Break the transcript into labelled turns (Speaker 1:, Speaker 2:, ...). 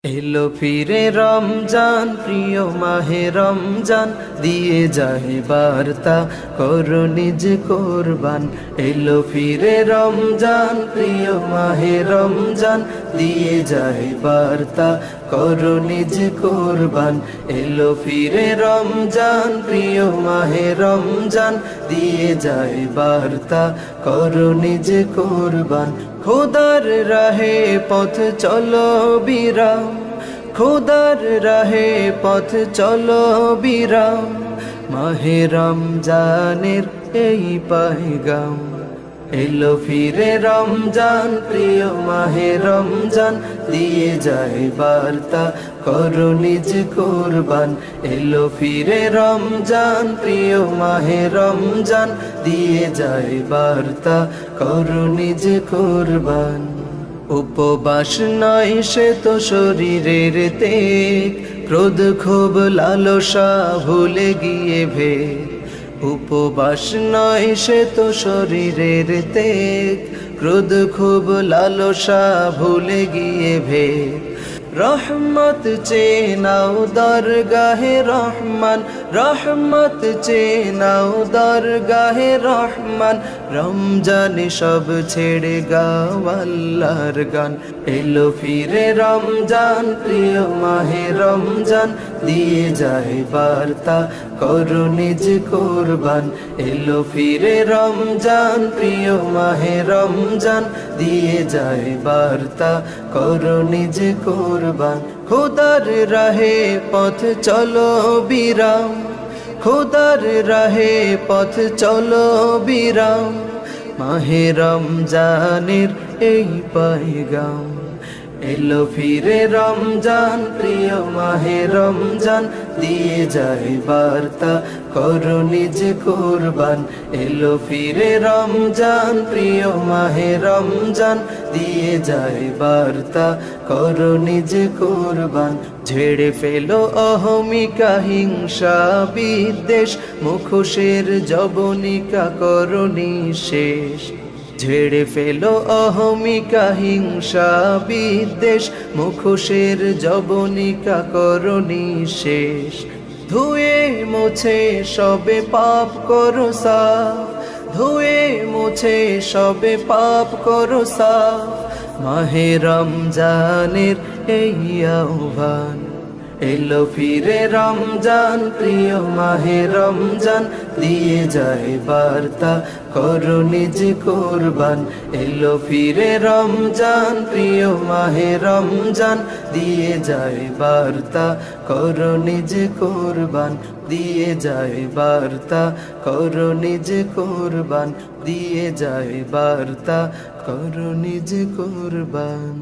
Speaker 1: এলো ফিরে রমজান, প্রিয় মাহে রমজান, দিয়ে যায় বার্তা করো নিজ কোরবান। এলো ফিরে রমজান, প্রিয় মাহে রমজান, দিয়ে যায় বার্তা করো নিজ কোরবান। এলো ফিরে রমজান, প্রিয় মাহে রমজান, দিয়ে যায় বার্তা করো নিজ কোরবান। খোদার রাহে পথ চলো বিরাম, খোদার রাহে পথ চলো বিরাম, মাহে রমজানের এই পায়গাম। এলো ফিরে রমজান, প্রিয় মাহে রমজান, দিয়ে যায় বার্তা করো নিজ কোরবান। এলো ফিরে রমজান, প্রিয় মাহে রমজান, দিয়ে যায় বার্তা করো নিজ কোরবান। উপবাস নয় সে তো শরীরের তেগ, ক্রোধ ক্ষোভ লালসা ভুলে গিয়ে ভেদ। উপবাস নয় সে তো শরীরের তেগ, ক্রোধ ক্ষোভ লালসা ভুলে গিয়ে ভেদ। রহমত চেয়ে নাও দরগাহে রহমান, রহমত চেয়ে নাও দরগাহে রহমান। রমজানে সব ছেড়ে গাও আল্লাহর গান। এলো ফিরে রমজান, প্রিয় মাহে রমজান, দিয়ে যায় বার্তা করো নিজ কোরবান। এলো ফিরে রমজান, প্রিয় মাহে রমজান, দিয়ে যায় বার্তা করো নিজ কোরবান। খোদার রাহে পথ চলো বিরাম, খোদার রাহে পথ চলো বিরাম, মাহে রমজানের এই পায়গাম। এলো ফিরে রমজান, প্রিয় মাহে রমজান, দিয়ে যায় বার্তা করো নিজ কোরবান। এলো ফিরে রমজান, প্রিয় মাহে রমজান, দিয়ে যায় বার্তা করো নিজ কোরবান। ঝেড়ে ফেলো অহমিকা হিংসা বিদ্বেষ, মুখোশের জবনিকা করো নিঃশেষ। ঝেড়ে ফেলো অহমিকা হিংসা বিদ্বেষ, মুখোশের জবনিকা করো নিঃশেষ। ধুয়ে মুছে সবে পাপ করো সাফ, ধুয়ে মুছে সবে পাপ করো সাফ, মাহে রমজানের এই আহ্বান। এলো ফিরে রমজান, প্রিয় মাহে রমজান, দিয়ে যায় বার্তা করো নিজ কোরবান। এলো ফিরে রমজান, প্রিয় মাহে রমজান, দিয়ে যায় বার্তা করো নিজ কোরবান। দিয়ে যায় বার্তা করো নিজ কোরবান, দিয়ে যায় বার্তা করো নিজ কোরবান।